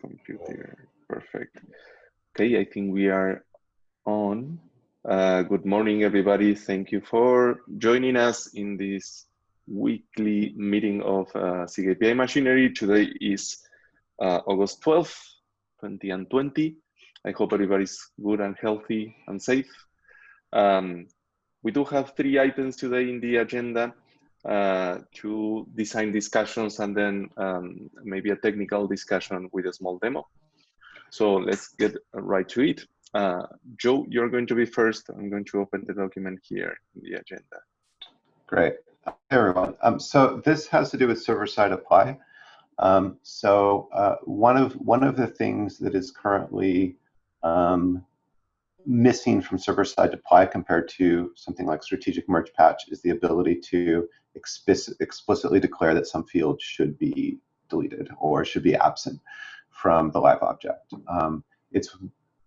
Computer. Perfect. Okay, I think we are on. Good morning, everybody. Thank you for joining us in this weekly meeting of SIG API Machinery. Today is August 12th, 2020. I hope everybody's good and healthy and safe. We do have 3 items today in the agenda. 2 design discussions and then maybe a technical discussion with a small demo. So let's get right to it. Joe, you're going to be first. I'm going to open the document here in the agenda. Great. Hey, everyone. So this has to do with server-side apply. One of the things that is currently missing from server-side apply compared to something like strategic merge patch is the ability to explicitly declare that some field should be deleted or should be absent from the live object. It's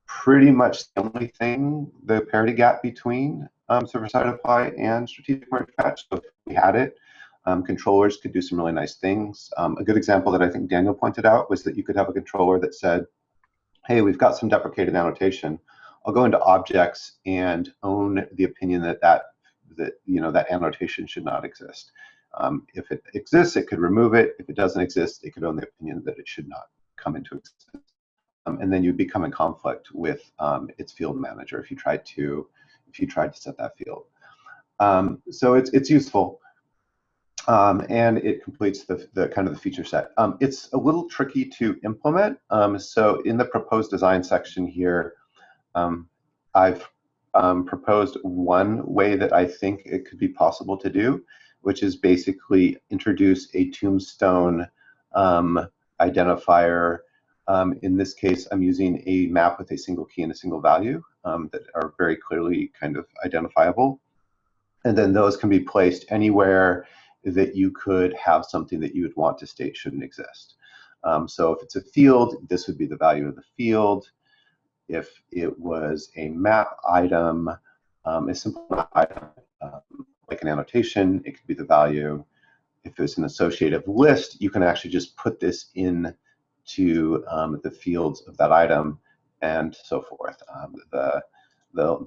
pretty much the only thing, the parity gap between server-side apply and strategic merge patch. So if we had it, controllers could do some really nice things. A good example that I think Daniel pointed out was that you could have a controller that said, hey, we've got some deprecated annotation. I'll go into objects and own the opinion that annotation should not exist. If it exists, it could remove it. If it doesn't exist, it could own the opinion that it should not come into existence. And then you become in conflict with its field manager if you tried to set that field. So it's useful. And it completes the kind of the feature set. It's a little tricky to implement. So in the proposed design section here, I've proposed one way that I think it could be possible to do, which is basically introduce a tombstone identifier. In this case, I'm using a map with a single key and a single value that are very clearly kind of identifiable. And then those can be placed anywhere that you could have something that you would want to state shouldn't exist. So if it's a field, this would be the value of the field. If it was a map item, a simple map item, like an annotation, it could be the value. If it's an associative list, you can actually just put this in to the fields of that item and so forth. The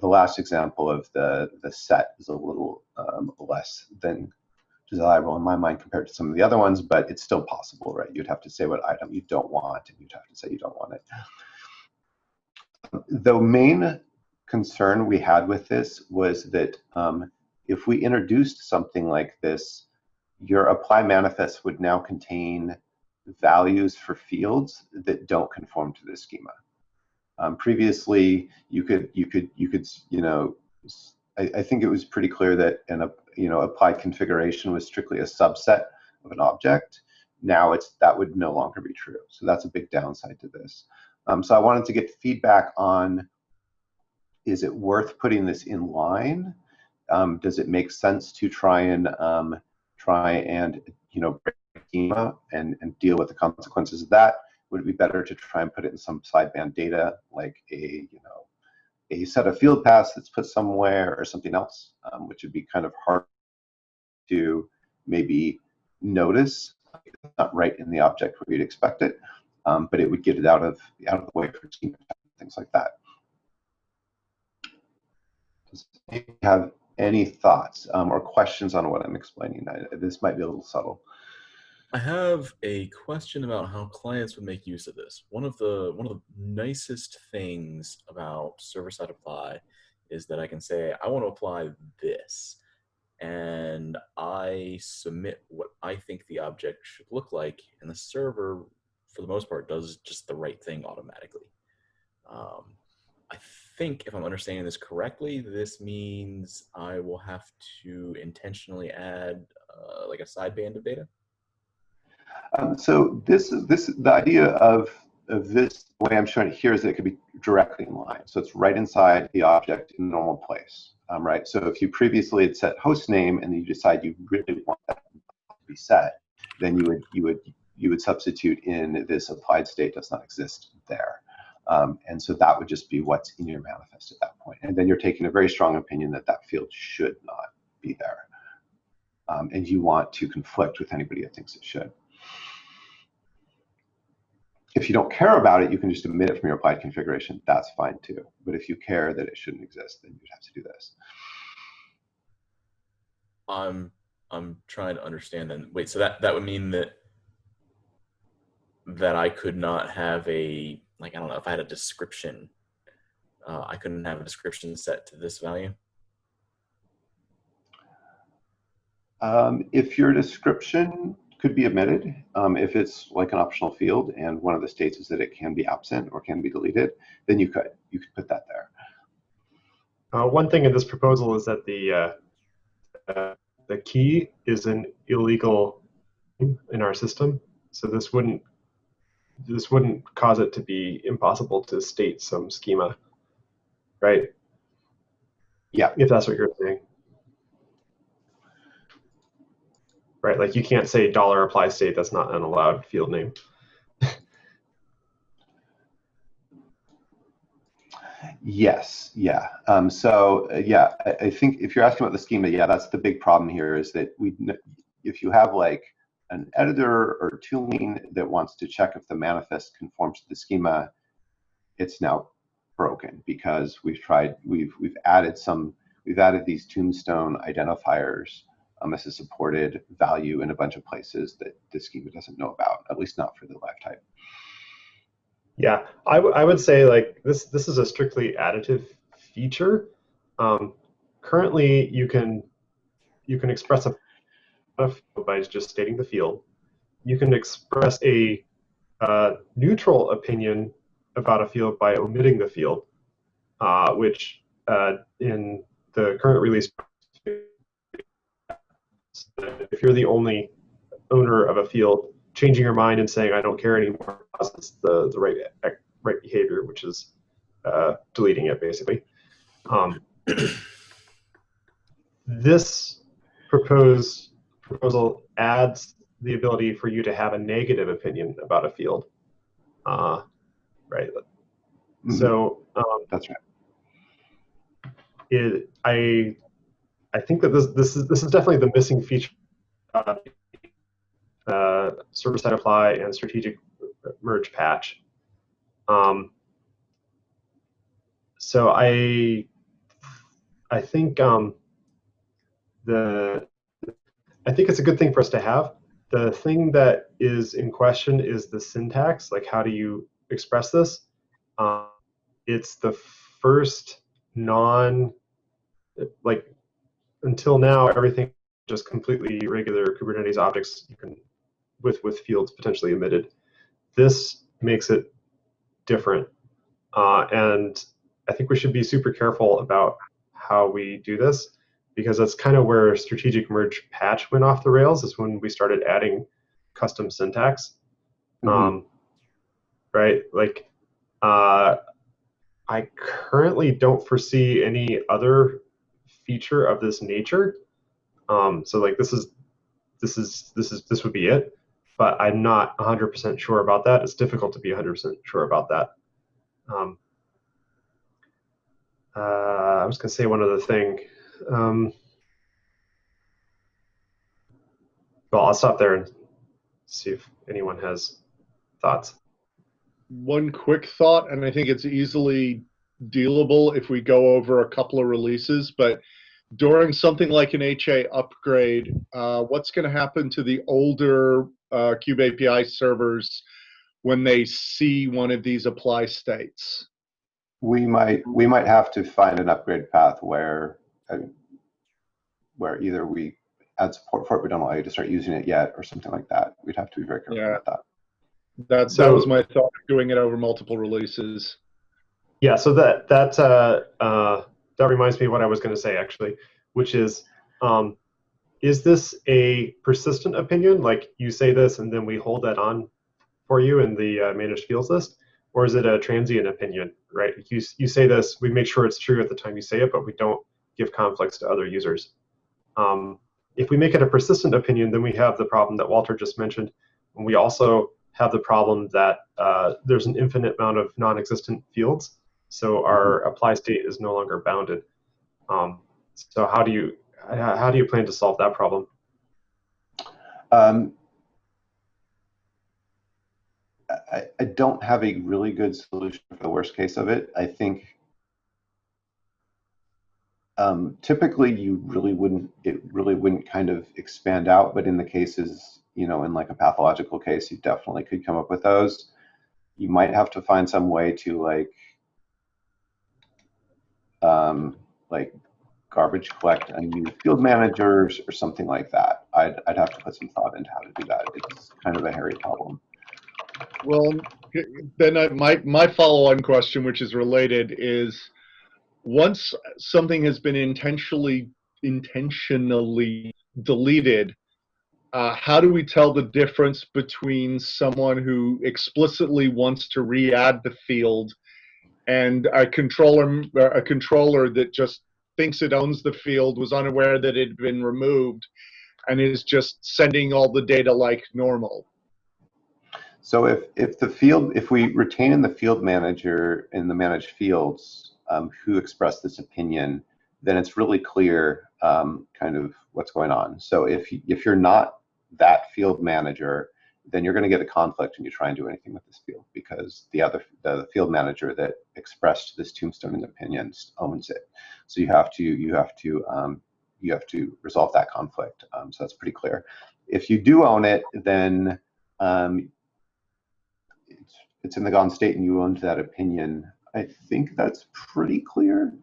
last example of the set is a little less than desirable in my mind compared to some of the other ones, but it's still possible, right? You'd have to say what item you don't want, and you'd have to say you don't want it. The main concern we had with this was that if we introduced something like this, your apply manifest would now contain values for fields that don't conform to this schema. Previously, you could, I think it was pretty clear that an applied configuration was strictly a subset of an object. Now that would no longer be true. So that's a big downside to this. So I wanted to get feedback on, is it worth putting this in line? Does it make sense to try and break schema and deal with the consequences of that? Would it be better to try and put it in some sideband data, like a set of field paths that's put somewhere or something else, which would be kind of hard to maybe notice. It's not right in the object where you'd expect it, but it would get it out of the way for schema, things like that. Does anybody have any thoughts or questions on what I'm explaining? This might be a little subtle. I have a question about how clients would make use of this. One of the nicest things about server-side apply is that I can say, I want to apply this, and I submit what I think the object should look like, and the server, for the most part, does just the right thing automatically. I think, if I'm understanding this correctly, this means I will have to intentionally add like a sideband of data. So the idea of this, the way I'm showing it here, is that it could be directly in line. So it's right inside the object in a normal place, right? So if you previously had set host name and you decide you really want that to be set, then you would substitute in this applied state does not exist there. And so that would just be what's in your manifest at that point. And then you're taking a very strong opinion that that field should not be there. And you want to conflict with anybody that thinks it should. If you don't care about it, you can just omit it from your applied configuration. That's fine too. But if you care that it shouldn't exist, then you'd have to do this. I'm trying to understand then. Wait, so that would mean that I could not have a, like, I don't know, if I had a description, I couldn't have a description set to this value? If your description could be omitted, if it's like an optional field and one of the states is that it can be absent or can be deleted, then you could put that there. One thing in this proposal is that the key is an illegal in our system, so this wouldn't cause it to be impossible to state some schema, right? Yeah. If that's what you're saying. Right, like you can't say $apply state, that's not an allowed field name. Yes, yeah. Yeah, I think if you're asking about the schema, yeah, that's the big problem here is that if you have like an editor or tooling that wants to check if the manifest conforms to the schema, it's now broken because we've added these tombstone identifiers as a supported value in a bunch of places that the schema doesn't know about, at least not for the live type. Yeah, I would say like this is a strictly additive feature. Currently, you can express a field by just stating the field. You can express a neutral opinion about a field by omitting the field, which in the current release, if you're the only owner of a field, changing your mind and saying I don't care anymore causes the right behavior, which is deleting it basically. This proposal adds the ability for you to have a negative opinion about a field, right? Mm-hmm. So that's right. I think that this is definitely the missing feature. Server-side apply and strategic merge patch. So I think I think it's a good thing for us to have. The thing that is in question is the syntax. Like, how do you express this? It's the first until now, everything just completely regular Kubernetes objects you can with fields potentially omitted. This makes it different, and I think we should be super careful about how we do this, because that's kind of where strategic merge patch went off the rails, is when we started adding custom syntax. Mm-hmm. Right, like I currently don't foresee any other feature of this nature. So like this would be it. But I'm not 100% sure about that. It's difficult to be 100% sure about that. I was going to say one other thing. Well, I'll stop there and see if anyone has thoughts. One quick thought, and I think it's easily dealable if we go over a couple of releases, but during something like an HA upgrade, what's going to happen to the older Kube API servers when they see one of these apply states? We might have to find an upgrade path where either we add support for it, we don't allow you to start using it yet, or something like that. We'd have to be very careful about that. That was my thought, doing it over multiple releases. Yeah, so that reminds me of what I was going to say, actually, which is this a persistent opinion? Like you say this and then we hold that on for you in the managed fields list? Or is it a transient opinion, right? You say this, we make sure it's true at the time you say it, but we don't give conflicts to other users. If we make it a persistent opinion, then we have the problem that Walter just mentioned. And we also have the problem that there's an infinite amount of non-existent fields. So our apply state is no longer bounded. So how do you plan to solve that problem? I don't have a really good solution for the worst case of it. I think typically it really wouldn't kind of expand out, but in the cases, in like a pathological case, you definitely could come up with those. You might have to find some way to like garbage collect and use field managers or something like that. I'd have to put some thought into how to do that. It's kind of a hairy problem. Well, then my follow-on question, which is related, is once something has been intentionally deleted, how do we tell the difference between someone who explicitly wants to re-add the field and a controller that just thinks it owns the field, was unaware that it had been removed, and is just sending all the data like normal? So if we retain in the field manager in the managed fields who expressed this opinion, then it's really clear kind of what's going on. So if you're not that field manager, then you're going to get a conflict when you try and do anything with this field, because the field manager that expressed this tombstoning opinion owns it. So you have to resolve that conflict. So that's pretty clear. If you do own it, then it's in the gone state and you owned that opinion. I think that's pretty clear.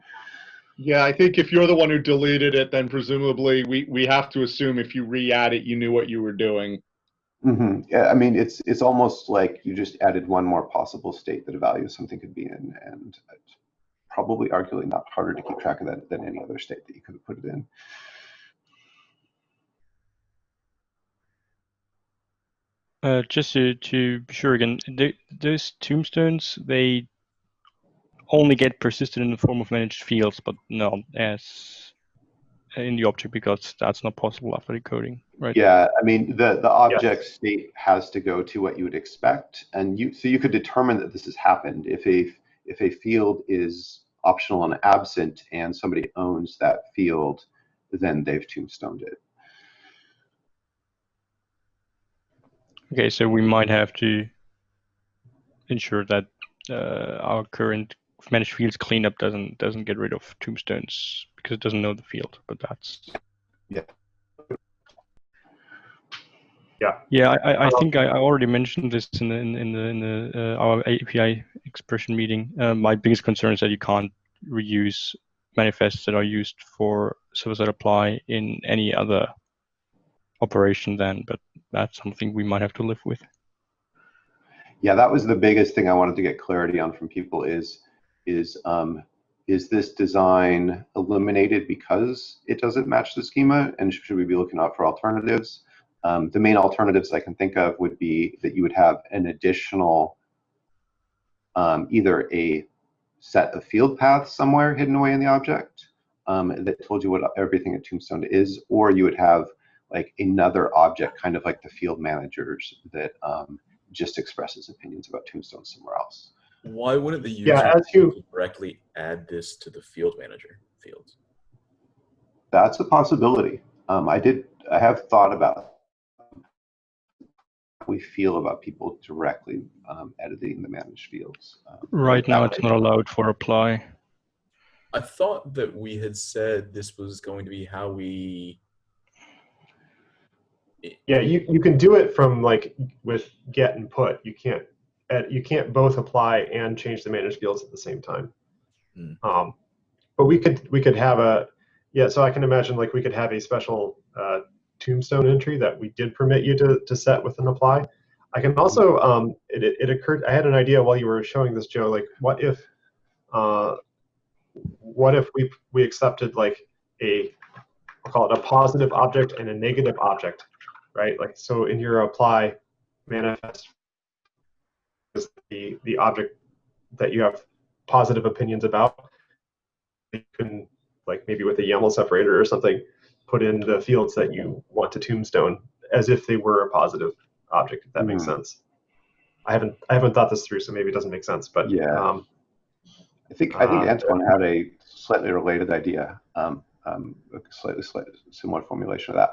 Yeah, I think if you're the one who deleted it, then presumably we have to assume if you re-add it, you knew what you were doing. Mm-hmm. Yeah, I mean, it's almost like you just added one more possible state that a value of something could be in, and it's probably arguably not harder to keep track of that than any other state that you could have put it in. Just to be sure again, those tombstones, they only get persisted in the form of managed fields, but not as in the object, because that's not possible after decoding, right? Yeah, I mean, the object state has to go to what you would expect, and so you could determine that this has happened if a field is optional and absent and somebody owns that field, then they've tombstoned it. Okay, so we might have to ensure that our current managed fields cleanup doesn't get rid of tombstones because it doesn't know the field. But that's yeah. I think I already mentioned this in our API expression meeting. My biggest concern is that you can't reuse manifests that are used for server-side apply in any other operation then, but that's something we might have to live with. Yeah, that was the biggest thing I wanted to get clarity on from people is this design eliminated because it doesn't match the schema, and should we be looking out for alternatives? The main alternatives I can think of would be that you would have an additional either a set of field paths somewhere hidden away in the object that told you what everything at Tombstone is, or you would have like another object, kind of like the field managers that just expresses opinions about Tombstone somewhere else. Why wouldn't the user directly add this to the field manager fields? That's a possibility. I have thought about how we feel about people directly editing the managed fields. Right now, it's not allowed for apply. I thought that we had said this was going to be how we. Yeah, you can do it from like with get and put. You can't both apply and change the managed fields at the same time. But we could have a so I can imagine like we could have a special Tombstone entry that we did permit you to set with an apply. I can also it occurred, I had an idea while you were showing this, Joe, like what if we accepted like I'll call it a positive object and a negative object, right? Like, so in your apply manifest is the object that you have positive opinions about. You can, like maybe with a YAML separator or something, put in the fields that you want to tombstone as if they were a positive object, if that makes sense. I haven't thought this through, so maybe it doesn't make sense, but yeah. I think Antoine had a slightly related idea, a slightly similar formulation of that.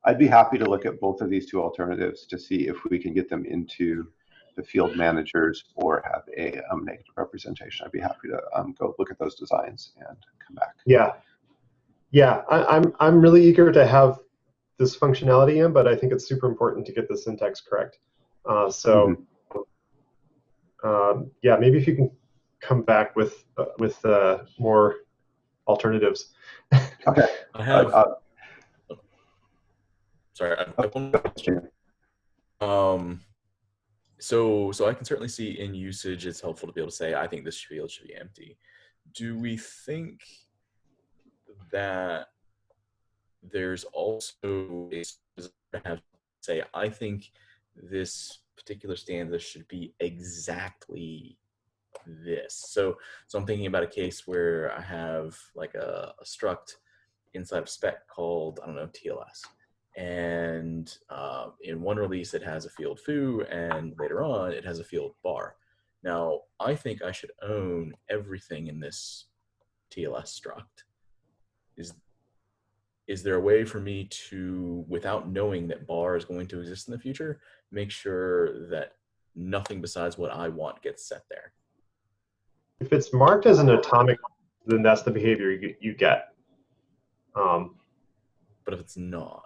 I'd be happy to look at both of these two alternatives to see if we can get them into the field managers or have a negative representation. I'd be happy to go look at those designs and come back. Yeah, I'm really eager to have this functionality in, but I think it's super important to get the syntax correct. Yeah, maybe if you can come back with more alternatives. Okay. I have. Sorry, I have one question. So I can certainly see in usage it's helpful to be able to say, I think this field should be empty. Do we think that there's also a to have say, I think this particular stanza should be exactly this. So I'm thinking about a case where I have like a struct inside of spec called, I don't know, TLS. And in one release it has a field foo, and later on it has a field bar. Now, I think I should own everything in this TLS struct. Is there a way for me to, without knowing that bar is going to exist in the future, make sure that nothing besides what I want gets set there? If it's marked as an atomic, then that's the behavior you get. But if it's not?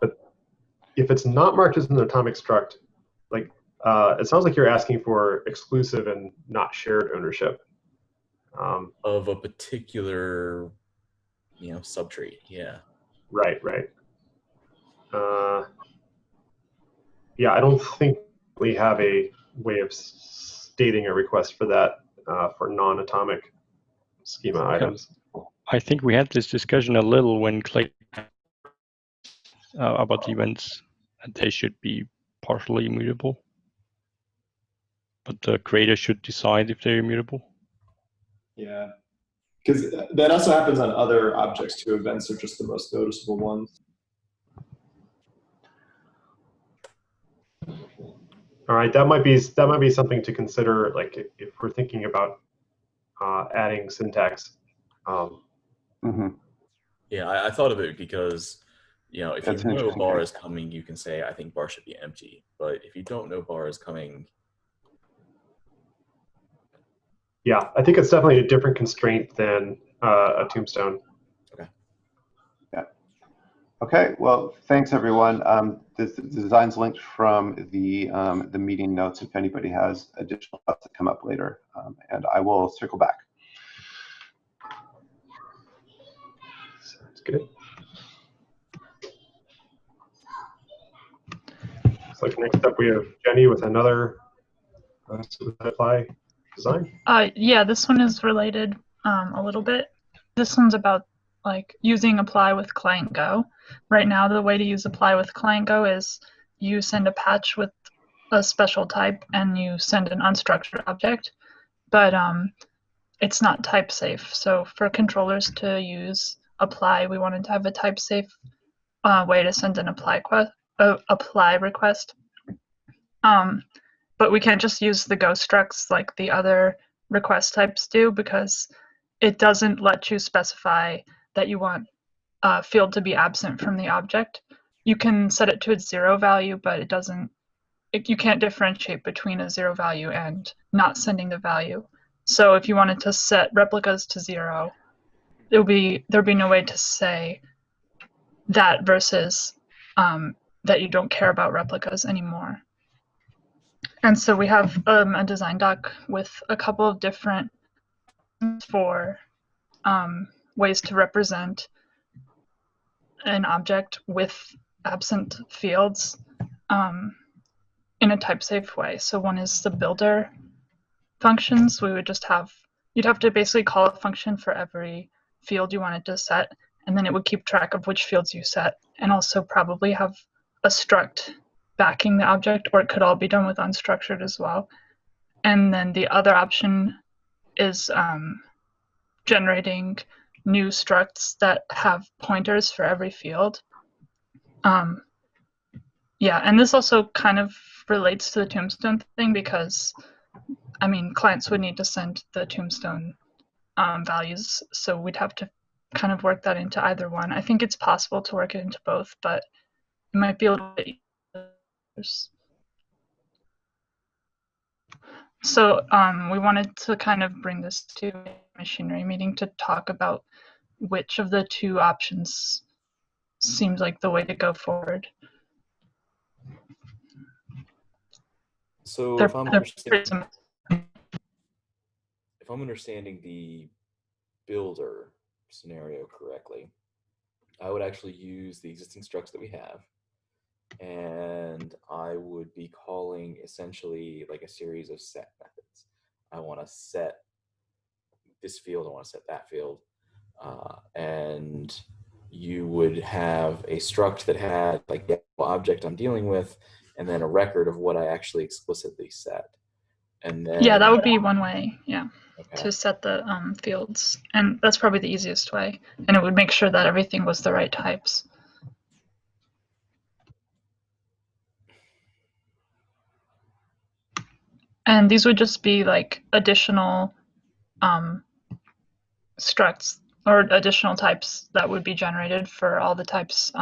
If it's not marked as an atomic struct, like it sounds like you're asking for exclusive and not shared ownership. Of a particular, subtree, yeah. Right. Yeah, I don't think we have a way of stating a request for that for non-atomic schema items. I think we had this discussion a little when Clay about the events, and they should be partially immutable. But the creator should decide if they're immutable. Yeah, because that also happens on other objects too. Events are just the most noticeable ones. All right, that might be something to consider, like if we're thinking about adding syntax. Yeah, I thought of it because, if That's you know bar case. is coming, you can say, I think bar should be empty. But if you don't know bar is coming. Yeah, I think it's definitely a different constraint than a tombstone. Okay. Yeah. Okay. Well, thanks everyone. The design's linked from the meeting notes if anybody has additional thoughts that come up later, and I will circle back. Sounds good. Looks like next up we have Jenny with another apply design. Yeah, this one is related a little bit. This one's about like using apply with client Go. Right now, the way to use apply with client Go is you send a patch with a special type and you send an unstructured object, but it's not type safe. So for controllers to use apply, we wanted to have a type safe way to send an apply request. But we can't just use the Go structs like the other request types do, because it doesn't let you specify that you want a field to be absent from the object. You can set it to its 0 value, but it doesn't. You can't differentiate between a 0 value and not sending the value. So if you wanted to set replicas to 0, there'd be no way to say that versus that you don't care about replicas anymore. And so we have a design doc with a couple of different for ways to represent an object with absent fields in a type safe way. So one is the builder functions. We would just you'd have to basically call a function for every field you wanted to set, and then it would keep track of which fields you set, and also probably have a struct backing the object, or it could all be done with unstructured as well. And then the other option is generating new structs that have pointers for every field. Yeah, and this also kind of relates to the tombstone thing, because clients would need to send the tombstone values, so we'd have to kind of work that into either one. I think it's possible to work it into both, but it might be a little bit easier. So we wanted to kind of bring this to a machinery meeting to talk about which of the two options seems like the way to go forward. So They're if I'm pretty similar. understanding the builder scenario correctly, I would actually use the existing structs that we have, and I would be calling essentially like a series of set methods. I want to set this field, I want to set that field, and you would have a struct that had like the object I'm dealing with, and then a record of what I actually explicitly set. And then, yeah, that would be one way, yeah, okay. to set the fields. And that's probably the easiest way. And it would make sure that everything was the right types. And these would just be like additional structs or additional types that would be generated for all the types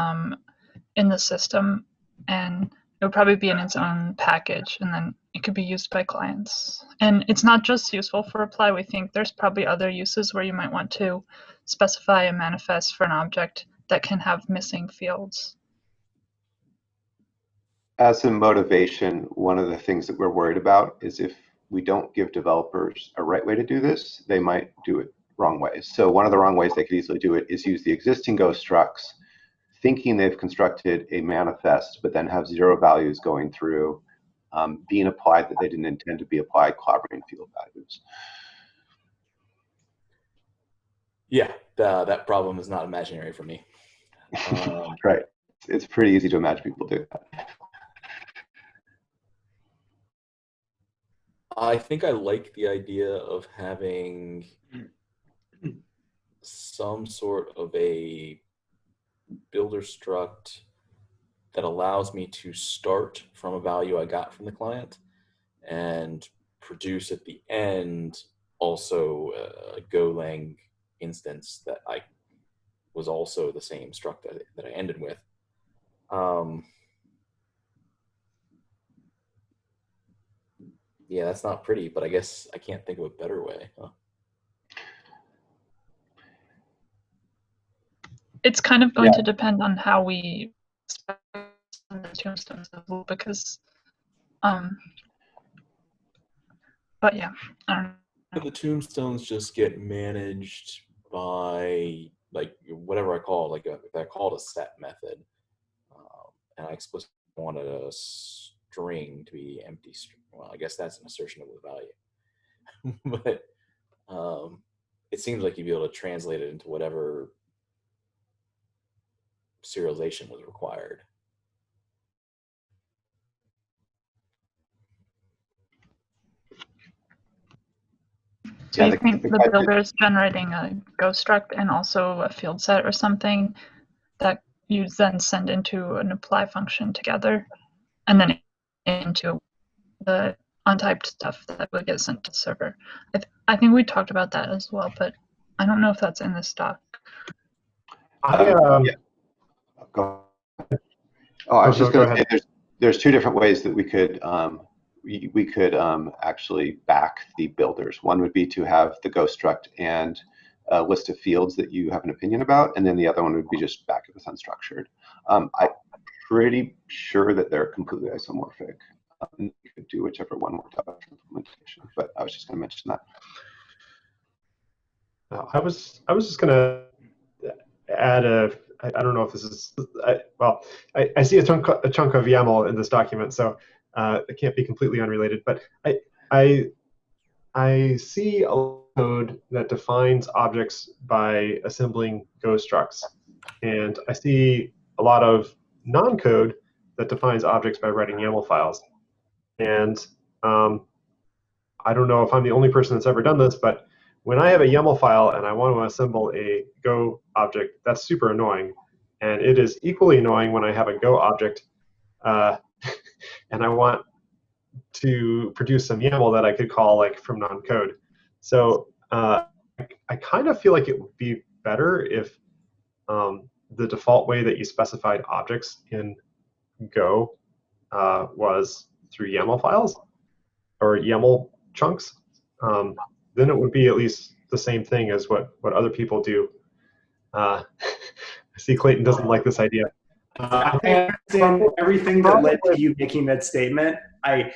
in the system. And it would probably be in its own package, and then it could be used by clients. And it's not just useful for apply. We think there's probably other uses where you might want to specify a manifest for an object that can have missing fields. As a motivation, one of the things that we're worried about is if we don't give developers a right way to do this, they might do it wrong ways. So one of the wrong ways they could easily do it is use the existing Go structs, thinking they've constructed a manifest, but then have 0 values going through being applied that they didn't intend to be applied, clobbering field values. Yeah, that problem is not imaginary for me. Right. It's pretty easy to imagine people do that. I think I like the idea of having some sort of a builder struct that allows me to start from a value I got from the client and produce at the end also a Golang instance that I was also the same struct that I ended with. Yeah, that's not pretty, but I guess I can't think of a better way. Huh? It's kind of going to depend on how we spec the tombstones as well, because but yeah, I don't know. The tombstones just get managed by like whatever I call like if I call it a set method, and I explicitly wanted a string to be empty. Well, I guess that's an assertion of the value, but it seems like you'd be able to translate it into whatever serialization was required. So you think the builder is generating a Go struct and also a field set or something that you then send into an apply function together, and then into the untyped stuff that would get sent to the server. I think we talked about that as well, but I don't know if that's in this doc. Yeah. Go ahead. Oh, I was just going to say there's 2 different ways that we could actually back the builders. One would be to have the Go struct and a list of fields that you have an opinion about, and then the other one would be just back it with unstructured. I'm pretty sure that they're completely isomorphic. You could do whichever one worked out for implementation, but I was just going to mention that. I was just going to add I don't know if this is, I see a chunk of YAML in this document, so it can't be completely unrelated, but I see a code that defines objects by assembling Go structs, and I see a lot of non-code that defines objects by writing YAML files. And I don't know if I'm the only person that's ever done this, but when I have a YAML file and I want to assemble a Go object, that's super annoying. And it is equally annoying when I have a Go object and I want to produce some YAML that I could call like from non-code. So I kind of feel like it would be better if the default way that you specified objects in Go was through YAML files or YAML chunks, then it would be at least the same thing as what other people do. I see Clayton doesn't like this idea. I understand everything that led to you making that statement. I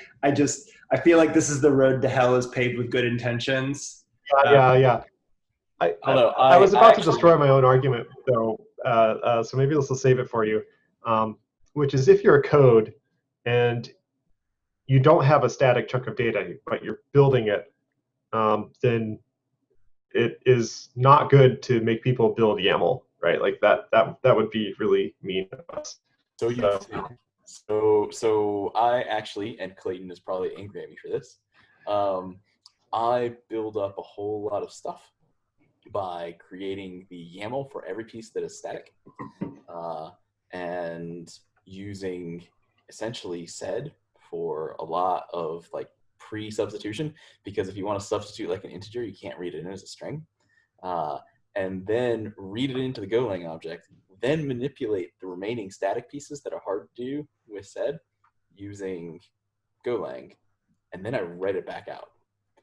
feel like this is the road to hell is paved with good intentions. Yeah. I was about to destroy my own argument, though, so maybe this will save it for you, which is if you're a code and you don't have a static chunk of data, but you're building it, then it is not good to make people build YAML, right? Like that would be really mean of us. So I actually, and Clayton is probably angry at me for this, I build up a whole lot of stuff by creating the YAML for every piece that is static, and using essentially sed for a lot of like pre-substitution, because if you want to substitute like an integer, you can't read it in as a string, and then read it into the Golang object, then manipulate the remaining static pieces that are hard to do with sed using Golang, and then I write it back out.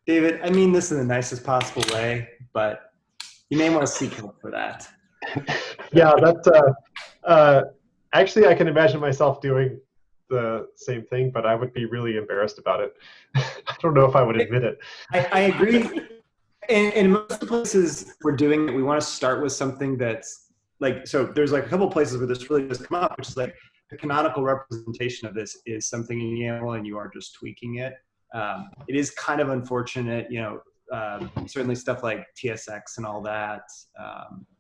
David, I mean this in the nicest possible way, but you may want to seek help for that. Yeah, that's actually I can imagine myself doing the same thing, but I would be really embarrassed about it. I don't know if I would admit it. I agree. In most places we're doing it, we want to start with something that's like, so there's like a couple places where this really does come up, which is like the canonical representation of this is something in YAML and you are just tweaking it. It is kind of unfortunate, you know, certainly stuff like TSX and all that,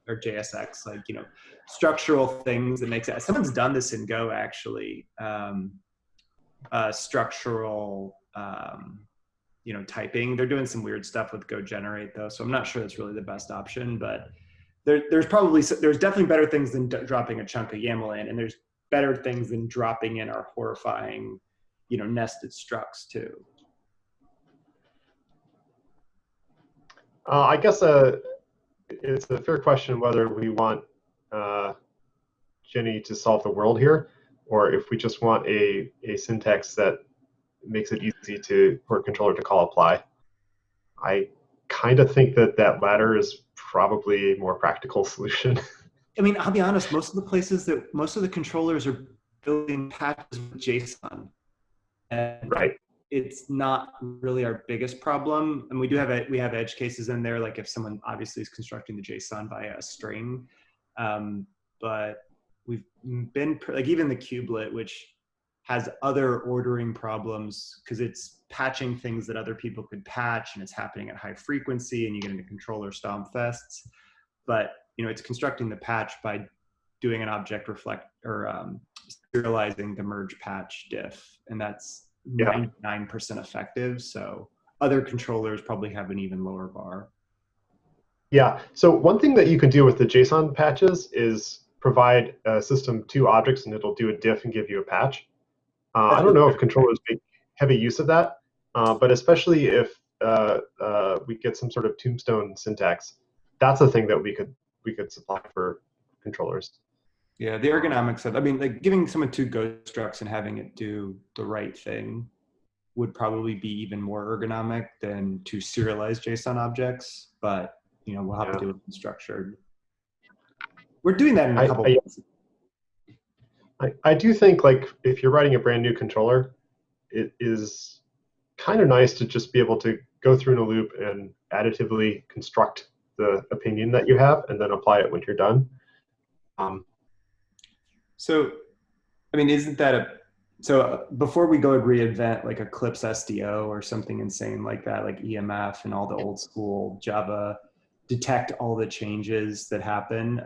or JSX, like, you know, structural things that makes it. Someone's done this in Go actually, structural, you know, typing. They're doing some weird stuff with Go generate though, so I'm not sure that's really the best option. But there's definitely better things than dropping a chunk of YAML in, and there's better things than dropping in our horrifying, you know, nested structs too. I guess it's a fair question whether we want Jenny to solve the world here, or if we just want a syntax that makes it easy for a controller to call apply. I kind of think that latter is probably a more practical solution. I mean, I'll be honest, most of the controllers are building patches with JSON. And right. It's not really our biggest problem. And we have edge cases in there, like if someone obviously is constructing the JSON via a string. But we've been, like even the kubelet, which has other ordering problems because it's patching things that other people could patch, and it's happening at high frequency, and you get into controller stomp fests. But you know, it's constructing the patch by doing an object reflect or serializing the merge patch diff, and that's 99% effective. So other controllers probably have an even lower bar. Yeah. So one thing that you can do with the JSON patches is provide a system 2 objects, and it'll do a diff and give you a patch. I don't know if controllers make heavy use of that, but especially if we get some sort of tombstone syntax, that's a thing that we could supply for controllers. Yeah, the ergonomics of, I mean, like giving someone 2 Go structs and having it do the right thing would probably be even more ergonomic than 2 serialized JSON objects. But you know, we'll have to do it structured. We're doing that in a couple places. I do think, like, if you're writing a brand new controller, it is kind of nice to just be able to go through in a loop and additively construct the opinion that you have and then apply it when you're done. So, I mean, isn't that so before we go reinvent like Eclipse SDO or something insane like that, like EMF and all the old school Java, detect all the changes that happen,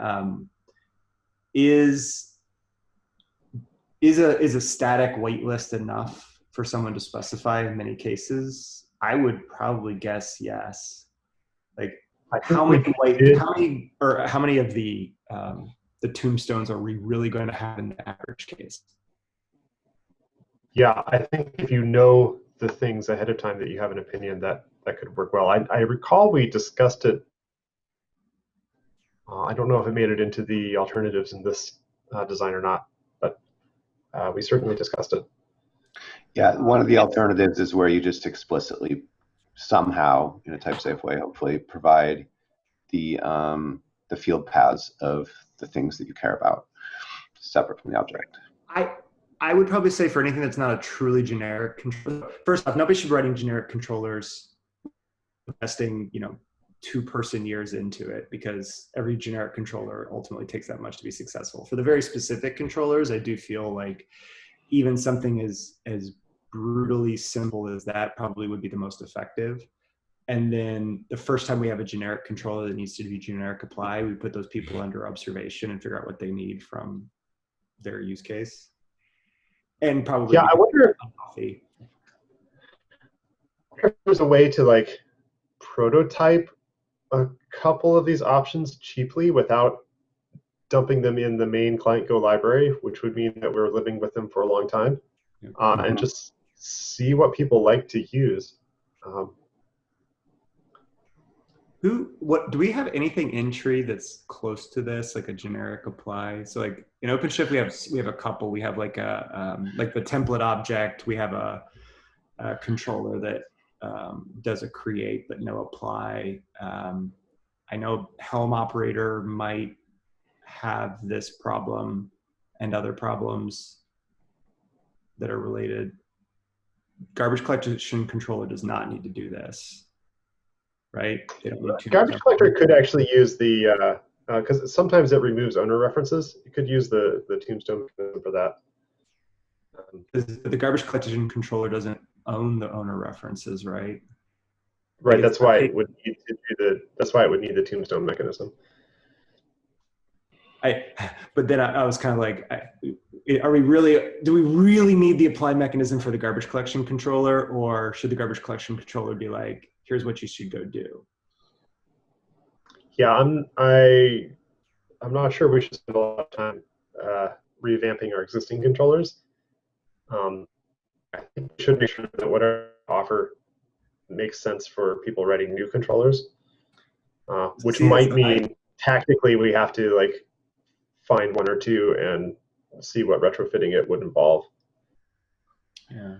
is a static waitlist enough for someone to specify in many cases? I would probably guess yes. Like how many of the tombstones are we really going to have in the average case? Yeah, I think if you know the things ahead of time that you have an opinion, that could work well. I recall we discussed it. I don't know if it made it into the alternatives in this design or not, but we certainly discussed it. Yeah, one of the alternatives is where you just explicitly, somehow, in a type-safe way, hopefully, provide the field paths of the things that you care about, separate from the object. I would probably say for anything that's not a truly generic controller, first off, nobody should be writing generic controllers investing, 2-person years into it, because every generic controller ultimately takes that much to be successful. For the very specific controllers, I do feel like even something as brutally simple as that probably would be the most effective. And then the first time we have a generic controller that needs to be generic apply, we put those people under observation and figure out what they need from their use case. And probably, yeah, I wonder if there's a way to like prototype a couple of these options cheaply without dumping them in the main client Go library, which would mean that we're living with them for a long time, and just see what people like to use. Do we have anything in tree that's close to this, like a generic apply? So like in OpenShift, we have a couple. We have like like the template object. We have a controller that does a create but no apply. I know Helm operator might have this problem and other problems that are related. Garbage collection controller does not need to do this, right? They don't need to. Garbage collector could actually use the, because sometimes it removes owner references. You could use the tombstone for that. The garbage collection controller doesn't own the owner references, right? Right. That's why it would need to do the. That's why it would need the tombstone mechanism. But then I was kind of like, do we really need the apply mechanism for the garbage collection controller, or should the garbage collection controller be like, here's what you should go do? Yeah, I'm not sure we should spend a lot of time revamping our existing controllers. I think we should make sure that whatever we offer makes sense for people writing new controllers, which might mean tactically we have to like find one or two and see what retrofitting it would involve. Yeah.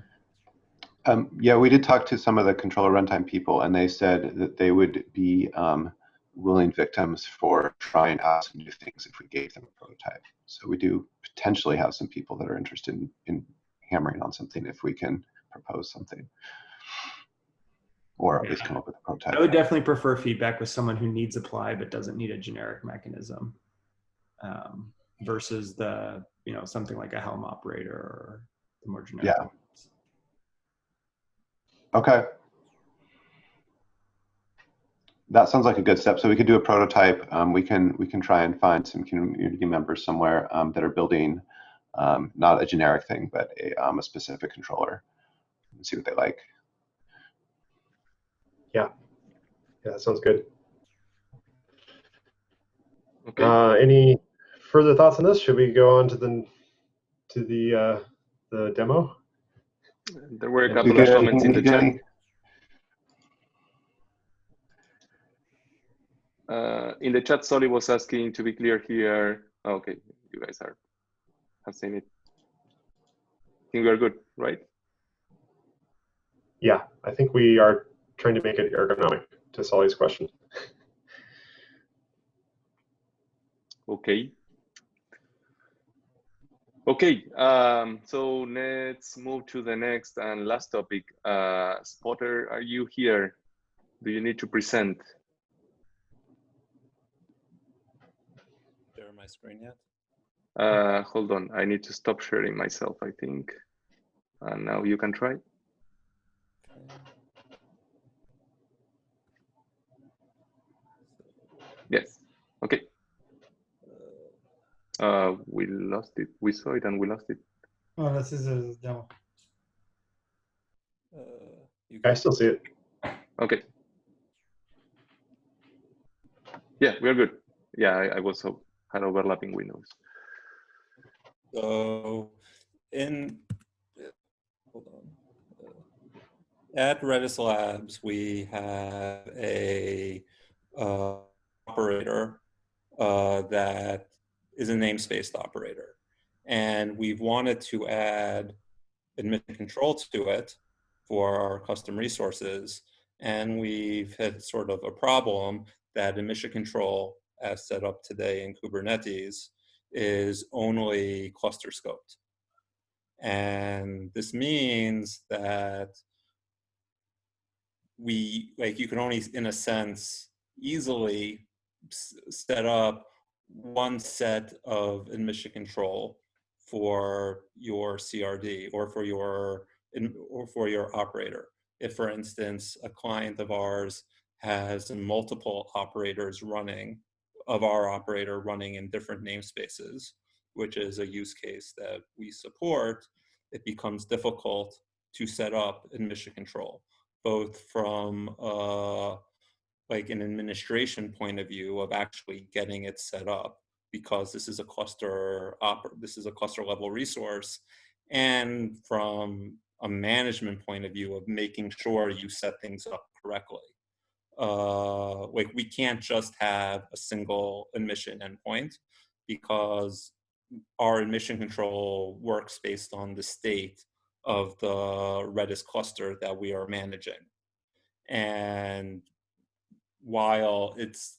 Yeah, we did talk to some of the controller runtime people, and they said that they would be willing victims for trying out some new things if we gave them a prototype. So we do potentially have some people that are interested in hammering on something if we can propose something, or at least come up with a prototype. I would definitely prefer feedback with someone who needs apply but doesn't need a generic mechanism, versus the something like a Helm operator or the more generic. Yeah. Okay. That sounds like a good step. So we could do a prototype. We can try and find some community members somewhere that are building not a generic thing, but a specific controller, and see what they like. Yeah, that sounds good. Okay. Any further thoughts on this? Should we go on to the demo? There were a couple of comments in the chat. In the chat, Solly was asking to be clear here. Oh, okay, you guys have seen it. I think we are good, right? Yeah, I think we are trying to make it ergonomic to Solly's question. Okay. Okay, so let's move to the next and last topic. Spotter, are you here? Do you need to present? Share my screen yet? Hold on, I need to stop sharing myself, I think. And now you can try. Yes, okay. We lost it. We saw it and we lost it. Oh, this is a demo. I still see it. Okay. Yeah, we're good. Yeah, I was had overlapping windows. So hold on. At Redis Labs, we have a operator that is a namespaced operator. And we've wanted to add admission control to it for our custom resources. And we've had sort of a problem that admission control, as set up today in Kubernetes, is only cluster scoped. And this means that you can only, in a sense, easily set up one set of admission control for your CRD or for your operator. If, for instance, a client of ours has multiple operators running, of our operator running in different namespaces, which is a use case that we support, it becomes difficult to set up admission control, both from like an administration point of view of actually getting it set up, because this is a cluster level resource, and from a management point of view of making sure you set things up correctly. Like we can't just have a single admission endpoint, because our admission control works based on the state of the Redis cluster that we are managing. And while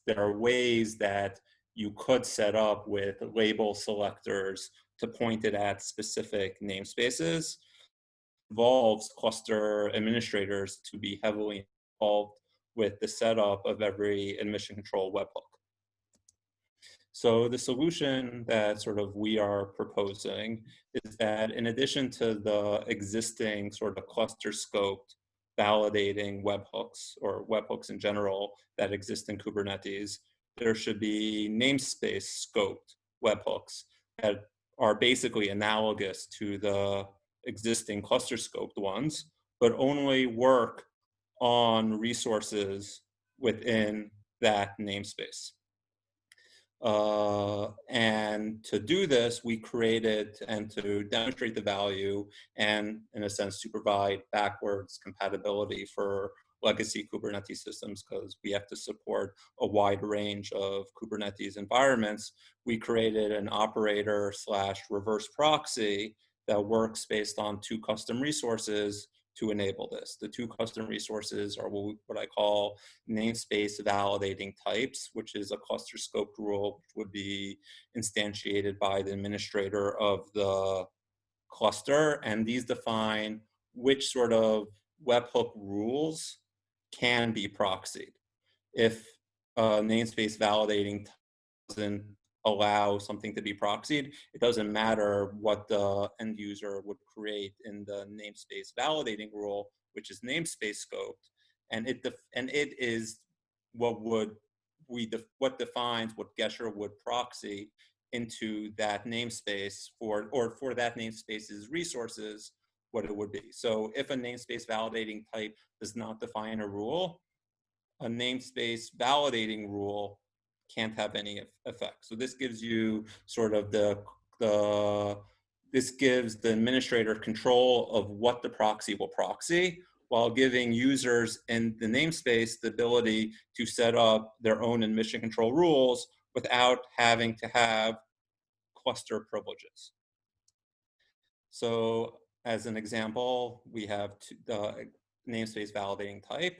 there are ways that you could set up with label selectors to point it at specific namespaces, involves cluster administrators to be heavily involved with the setup of every admission control webhook. So the solution that sort of we are proposing is that in addition to the existing sort of cluster scoped validating webhooks, or webhooks in general, that exist in Kubernetes, there should be namespace scoped webhooks that are basically analogous to the existing cluster scoped ones, but only work on resources within that namespace. And to do this, we created, and to demonstrate the value, and in a sense to provide backwards compatibility for legacy Kubernetes systems, because we have to support a wide range of Kubernetes environments, we created an operator / reverse proxy that works based on 2 custom resources to enable this. The 2 custom resources are what I call namespace validating types, which is a cluster scoped rule, which would be instantiated by the administrator of the cluster. And these define which sort of webhook rules can be proxied. If namespace validating doesn't allow something to be proxied, it doesn't matter what the end user would create in the namespace validating rule, which is namespace scoped, and it is what defines what Gesher would proxy into that namespace for that namespace's resources, what it would be. So if a namespace validating type does not define a rule, a namespace validating rule can't have any effect. So this gives you sort of this gives the administrator control of what the proxy will proxy, while giving users in the namespace the ability to set up their own admission control rules without having to have cluster privileges. So as an example, we have the namespace validating type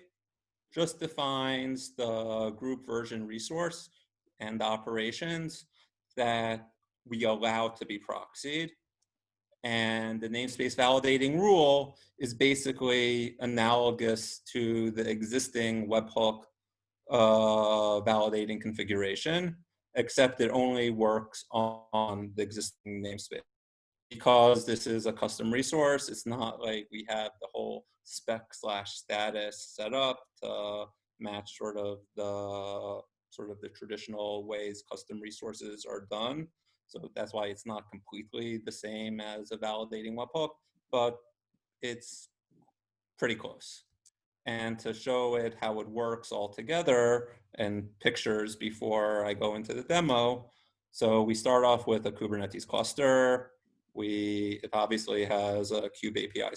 just defines the group version resource and the operations that we allow to be proxied. And the namespace validating rule is basically analogous to the existing webhook validating configuration, except it only works on the existing namespace. Because this is a custom resource, it's not like we have the whole spec / status set up to match sort of the traditional ways custom resources are done. So that's why it's not completely the same as a validating webhook, but it's pretty close. And to show it how it works all together and pictures before I go into the demo, so we start off with a Kubernetes cluster. It obviously has a Kube API.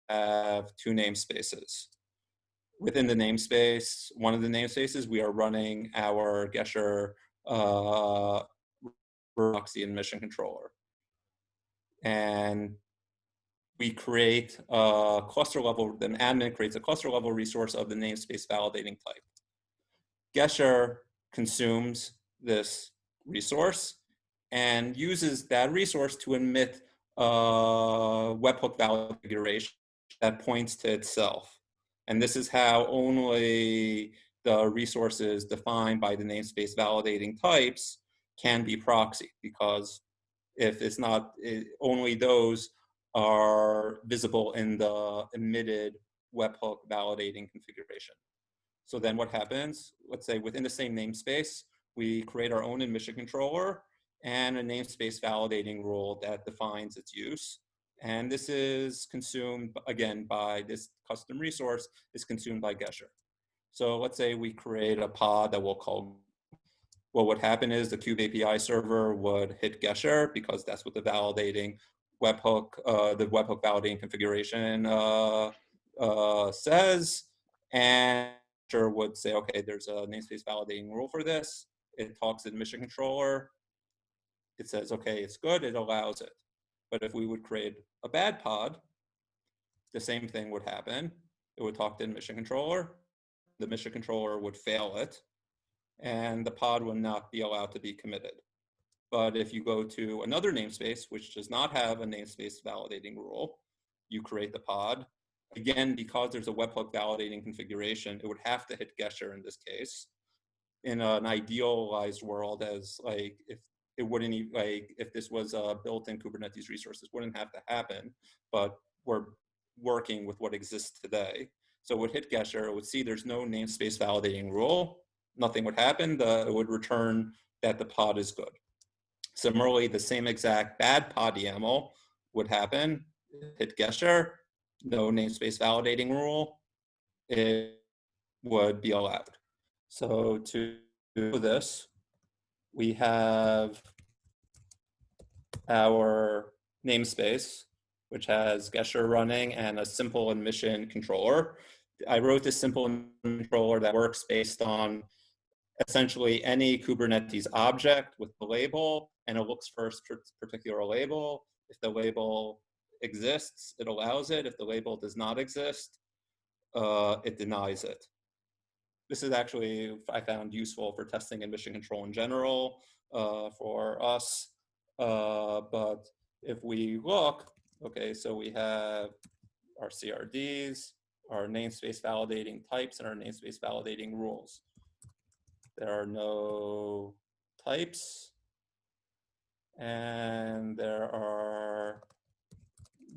Have 2 namespaces. Within the namespace, one of the namespaces, we are running our Gesher proxy and mission controller. And we create a cluster level, the admin creates a cluster level resource of the namespace validating type. Gesher consumes this resource and uses that resource to emit a webhook valid configuration that points to itself. And this is how only the resources defined by the namespace validating types can be proxied, because if it's not, only those are visible in the emitted webhook validating configuration. So then what happens, let's say within the same namespace, we create our own admission controller and a namespace validating rule that defines its use. And this is consumed, again, by this custom resource is consumed by Gesher. So let's say we create a pod that we'll call, what would happen is the Kube API server would hit Gesher because that's what the validating webhook, the webhook validating configuration says. And Gesher would say, okay, there's a namespace validating rule for this. It talks to the admission controller. It says, okay, it's good, it allows it. But if we would create a bad pod, the same thing would happen. It would talk to the admission controller. The admission controller would fail it, and the pod will not be allowed to be committed. But if you go to another namespace, which does not have a namespace validating rule, you create the pod. Again, because there's a webhook validating configuration, it would have to hit Gesher in this case. In an idealized world, as like if it wouldn't even, like if this was a built-in Kubernetes resource, this wouldn't have to happen, but we're working with what exists today. So it would hit Gesher, it would see there's no namespace validating rule, nothing would happen, it would return that the pod is good. Similarly, the same exact bad pod YAML would happen, hit Gesher, no namespace validating rule, it would be allowed. So to do this, we have our namespace, which has Gesher running and a simple admission controller. I wrote this simple controller that works based on essentially any Kubernetes object with the label, and it looks for a particular label. If the label exists, it allows it. If the label does not exist, it denies it. This is actually, I found useful for testing admission control in general for us. But if we look, okay, so we have our CRDs, our namespace validating types, and our namespace validating rules. There are no types, and there are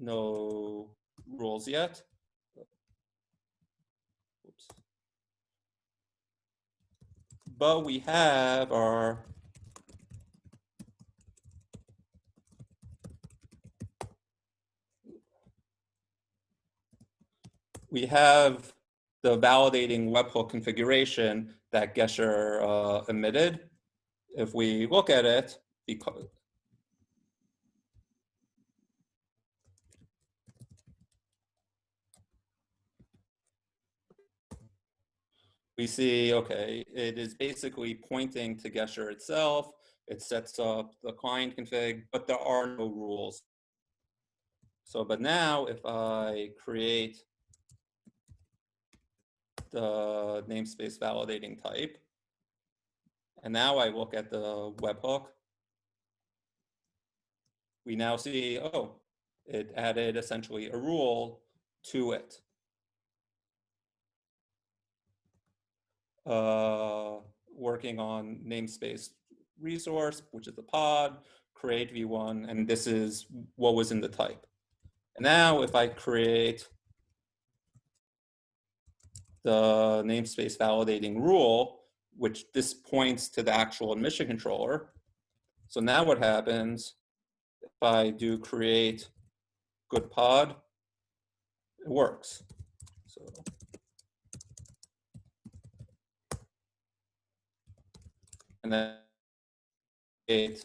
no rules yet. Oops. But we have our the validating webhook configuration that Gesher emitted. If we look at it, because we see, okay, it is basically pointing to Gesher itself. It sets up the client config, but there are no rules. So, but now if I create the namespace validating type, and now I look at the webhook, we now see, oh, it added essentially a rule to it. Working on namespace resource, which is the pod, create v1, and this is what was in the type. And now if I create the namespace validating rule, which this points to the actual admission controller. So now what happens if I do create good pod, it works. So and then it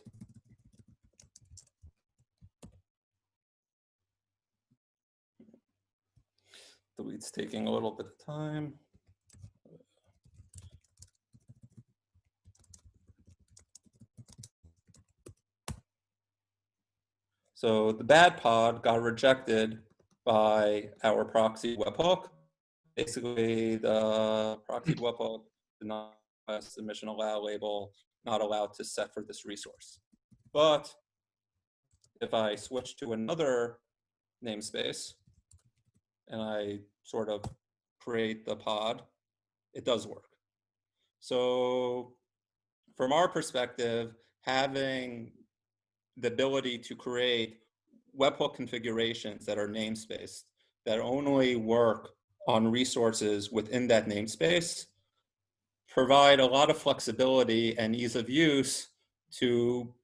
delete's taking a little bit of time. So the bad pod got rejected by our proxy webhook. Basically, the proxy webhook did not have submission allow label, not allowed to set for this resource. But if I switch to another namespace and I sort of create the pod, it does work. So from our perspective, having the ability to create webhook configurations that are namespaced, that only work on resources within that namespace, provide a lot of flexibility and ease of use to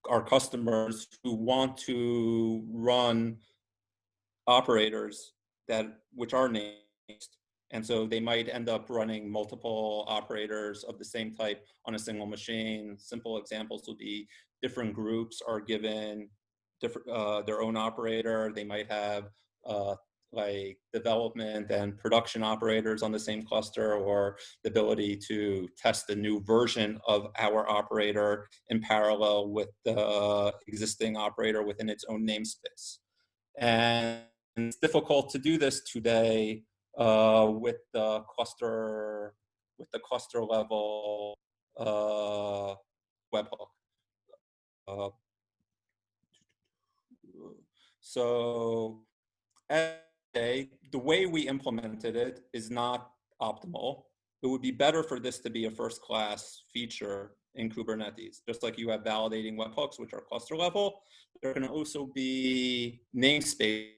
our customers who want to run operators which are named. And so they might end up running multiple operators of the same type on a single machine. Simple examples will be different groups are given their own operator. They might have like development and production operators on the same cluster, or the ability to test a new version of our operator in parallel with the existing operator within its own namespace. And it's difficult to do this today with the cluster level webhook. So the way we implemented it is not optimal. It would be better for this to be a first-class feature in Kubernetes. Just like you have validating webhooks, which are cluster level, there can also be namespace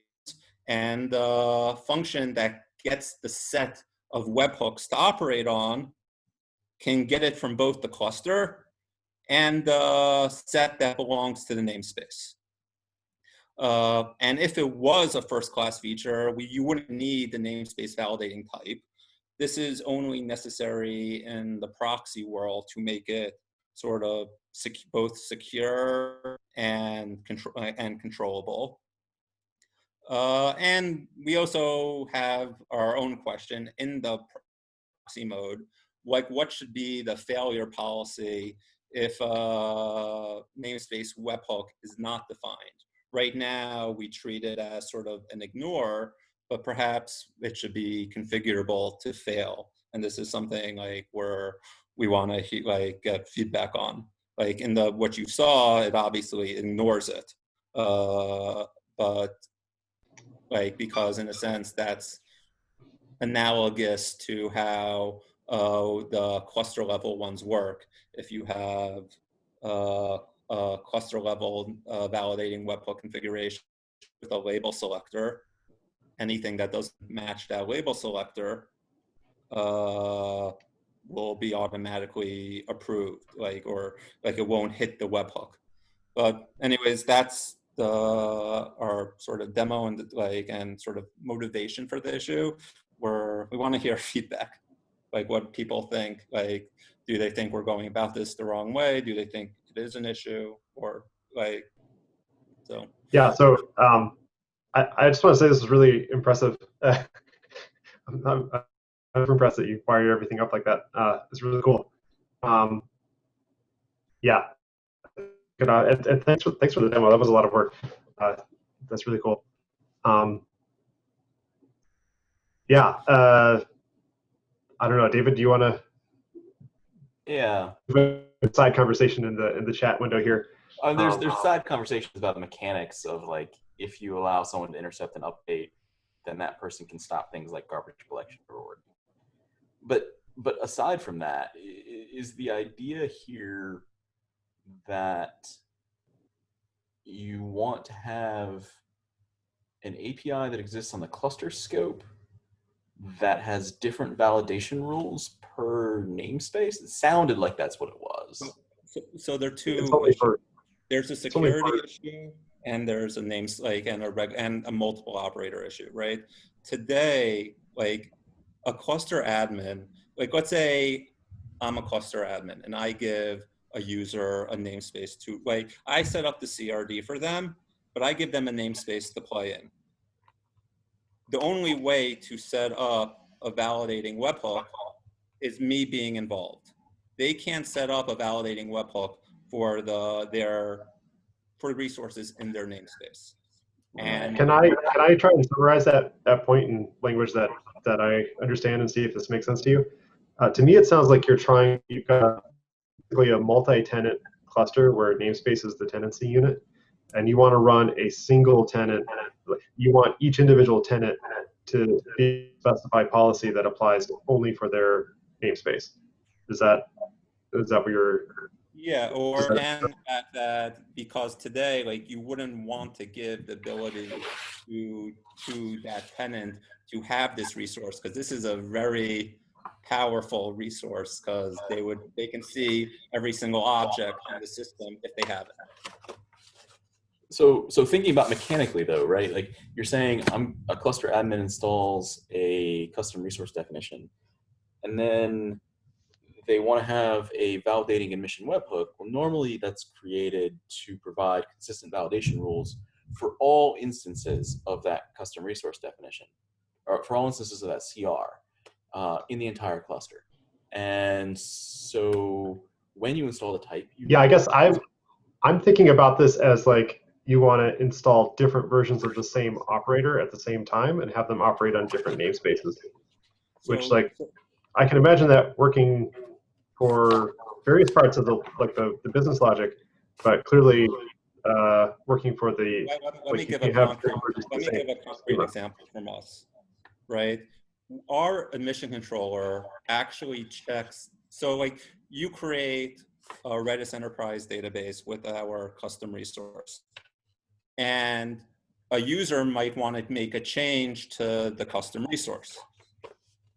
and the function that gets the set of webhooks to operate on can get it from both the cluster and the set that belongs to the namespace. And if it was a first-class feature, you wouldn't need the namespace validating type. This is only necessary in the proxy world to make it sort of both secure and controllable. And we also have our own question in the proxy mode, like what should be the failure policy if a namespace webhook is not defined? Right now, we treat it as sort of an ignore, but perhaps it should be configurable to fail. And this is something like where we want to like get feedback on. Like in what you saw, it obviously ignores it, but like because in a sense that's analogous to how the cluster level ones work. If you have cluster level validating webhook configuration with a label selector, anything that doesn't match that label selector will be automatically approved, or it won't hit the webhook. But anyways, that's our sort of demo and sort of motivation for the issue, where we want to hear feedback, like what people think. Like, do they think we're going about this the wrong way? Do they think it is an issue, or like so? Yeah. So I just want to say this is really impressive. I'm impressed that you wired everything up like that. It's really cool. Yeah. And thanks for the demo. That was a lot of work. That's really cool. Yeah. I don't know, David. Do you want to? Yeah. Side conversation in the chat window here. There's side conversations about the mechanics of like if you allow someone to intercept an update, then that person can stop things like garbage collection or. But aside from that, is the idea here that you want to have an API that exists on the cluster scope that has different validation rules per namespace? It sounded like that's what it was. So there are two issues. There's a security issue, and there's a and a multiple operator issue, right? Today, like a cluster admin, like let's say I'm a cluster admin and I give a user a namespace to, like I set up the CRD for them, but I give them a namespace to play in. The only way to set up a validating webhook is me being involved. They can't set up a validating webhook for their resources in their namespace. And can I try and summarize that point in language that I understand and see if this makes sense to you? To me, it sounds like you've got basically a multi-tenant cluster where namespace is the tenancy unit, and you want to run a single tenant. You want each individual tenant to be specified policy that applies only for their namespace. Is that what you're? Yeah, and that because today, like, you wouldn't want to give the ability to that tenant to have this resource, because this is a very powerful resource, because they can see every single object in the system if they have it. So thinking about mechanically though, right? Like you're saying, a cluster admin installs a custom resource definition, and then they want to have a validating admission webhook. Well, normally that's created to provide consistent validation rules for all instances of that custom resource definition, or for all instances of that CR in the entire cluster. And so when you install the type, I guess I'm thinking about this as like you want to install different versions of the same operator at the same time and have them operate on different namespaces, which I can imagine that working for various parts of the business logic, but clearly working for the. Let me give a concrete example from us, right? Our admission controller actually checks. So like you create a Redis Enterprise database with our custom resource, and a user might want to make a change to the custom resource.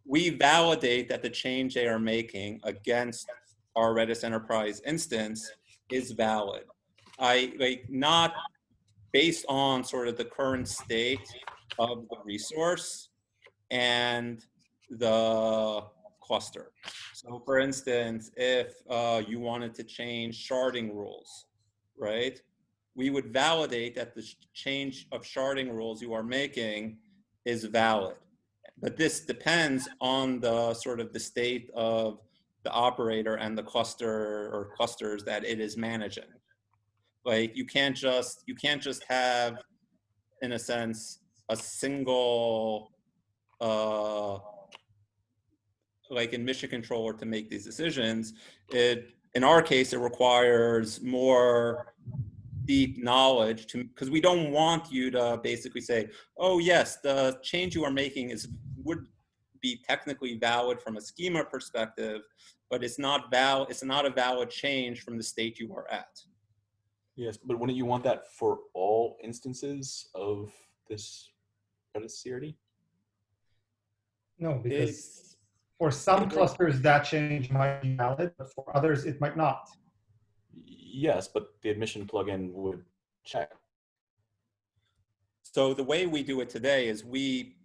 We validate that the change they are making against our Redis Enterprise instance is valid. Not based on sort of the current state of the resource and the cluster. So for instance, if you wanted to change sharding rules, right? We would validate that the change of sharding rules you are making is valid. But this depends on the sort of the state of the operator and the cluster or clusters that it is managing. Like you can't just have, in a sense, a single like admission controller to make these decisions. In our case, it requires more deep knowledge because we don't want you to basically say, oh yes, the change you are making would be technically valid from a schema perspective, but it's not a valid change from the state you are at. Yes, but wouldn't you want that for all instances of this Redis CRD? No, because for some clusters that change might be valid, but for others it might not. Yes, but the admission plugin would check. So the way we do it today is we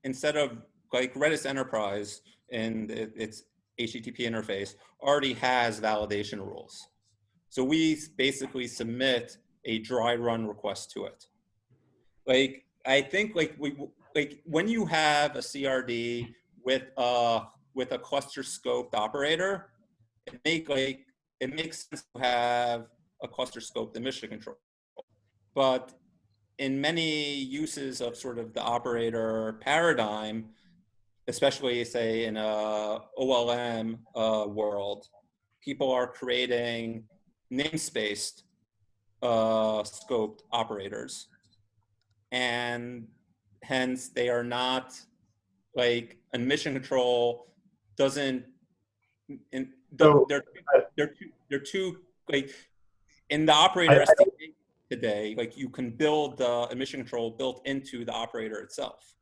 instead of like Redis Enterprise and its HTTP interface already has validation rules. So we basically submit a dry run request to it. Like I think when you have a CRD with a cluster scoped operator, it makes sense to have a cluster scoped admission control. But in many uses of sort of the operator paradigm, especially say in a OLM world, people are creating namespace scoped operators, and hence they are not like admission control doesn't. They're too like in the operator SDK today. Like you can build the admission control built into the operator itself.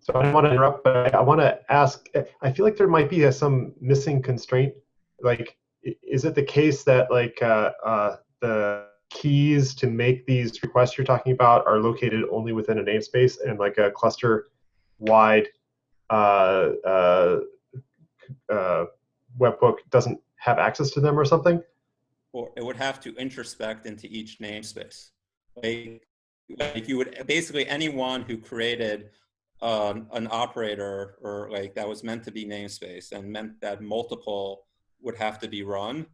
So I don't want to interrupt, but I want to ask. I feel like there might be some missing constraint. Like, is it the case that like the keys to make these requests you're talking about are located only within a namespace, and like a cluster-wide webhook doesn't have access to them or something? Or it would have to introspect into each namespace. Like you would basically, anyone who created an operator or like that was meant to be namespace and meant that multiple would have to be run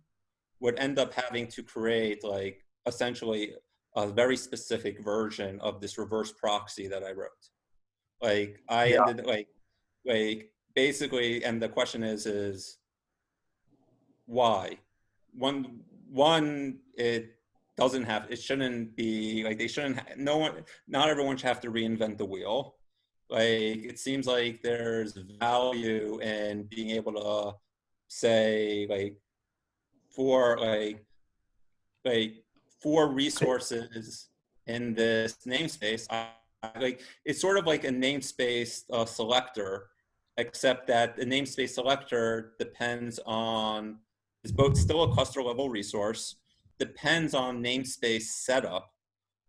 would end up having to create like essentially a very specific version of this reverse proxy that I wrote. Like I ended like basically, and the question is why? One, it doesn't have, it shouldn't be like, they shouldn't, not everyone should have to reinvent the wheel. Like, it seems like there's value in being able to say like, for resources in this namespace, like, it's sort of like a namespace selector, except that the namespace selector depends on, is both still a cluster level resource, depends on namespace setup,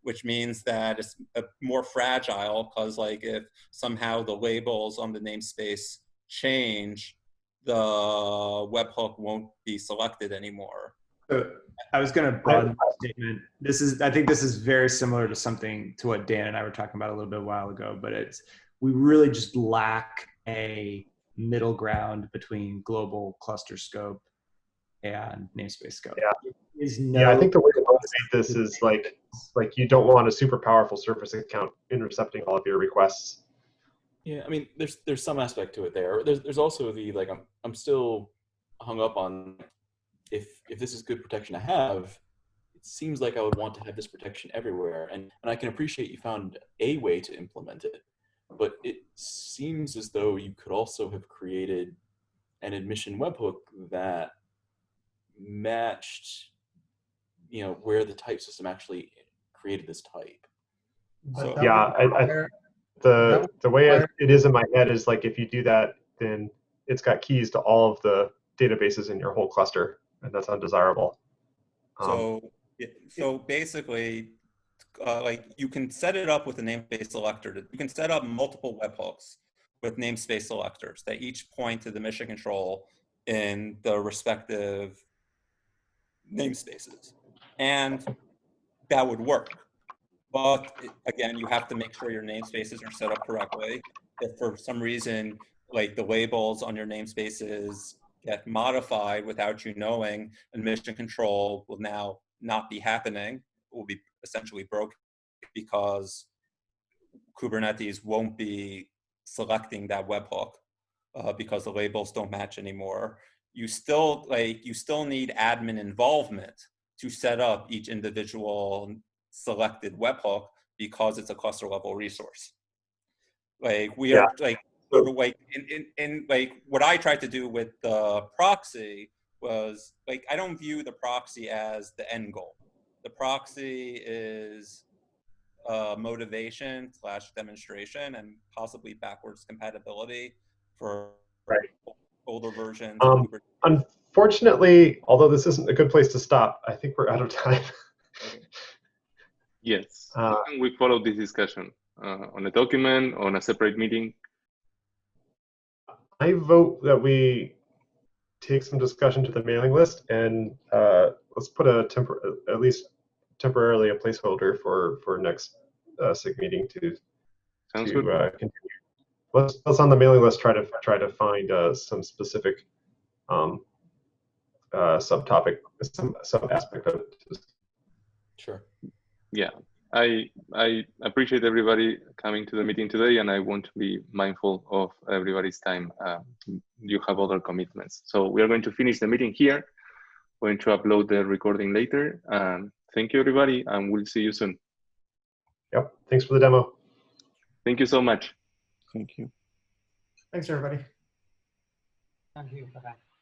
which means that it's more fragile, because like if somehow the labels on the namespace change, the webhook won't be selected anymore. I was going to broaden the statement. I think this is very similar to what Dan and I were talking about a little bit a while ago, but we really just lack a middle ground between global cluster scope and namespace scope. Yeah, I think the way to motivate this is like you don't want a super powerful service account intercepting all of your requests. Yeah, I mean, there's some aspect to it there. There's also the, like, I'm still hung up on, if this is good protection to have, it seems like I would want to have this protection everywhere. And I can appreciate you found a way to implement it, but it seems as though you could also have created an admission webhook that matched, where the type system actually created this type. But So yeah, the way it is in my head is like, if you do that, then it's got keys to all of the databases in your whole cluster, and that's undesirable. So basically, like, you can set it up with a namespace selector. You can set up multiple webhooks with namespace selectors that each point to the mission control in the respective namespaces, and that would work. But again, you have to make sure your namespaces are set up correctly. If for some reason, like, the labels on your namespaces get modified without you knowing, and mission control will now not be happening, it will be essentially broken, because Kubernetes won't be selecting that webhook because the labels don't match anymore. You still need admin involvement to set up each individual selected webhook, because it's a cluster level resource. Like, we are like, sort of like in like, what I tried to do with the proxy was, like, I don't view the proxy as the end goal. The proxy is motivation / demonstration, and possibly backwards compatibility for older versions of Kubernetes. Unfortunately, although this isn't a good place to stop, I think we're out of time. Yes. How can we follow this discussion? On a document, on a separate meeting? I vote that we take some discussion to the mailing list, and let's put at least temporarily a placeholder for next SIG meeting to continue. Let's on the mailing list try to find some specific subtopic, some sub-aspect of it. Sure. Yeah, I appreciate everybody coming to the meeting today, and I want to be mindful of everybody's time. You have other commitments. So we are going to finish the meeting here. We're going to upload the recording later. Thank you, everybody, and we'll see you soon. Yep, thanks for the demo. Thank you so much. Thank you. Thanks, everybody. Thank you. Bye-bye.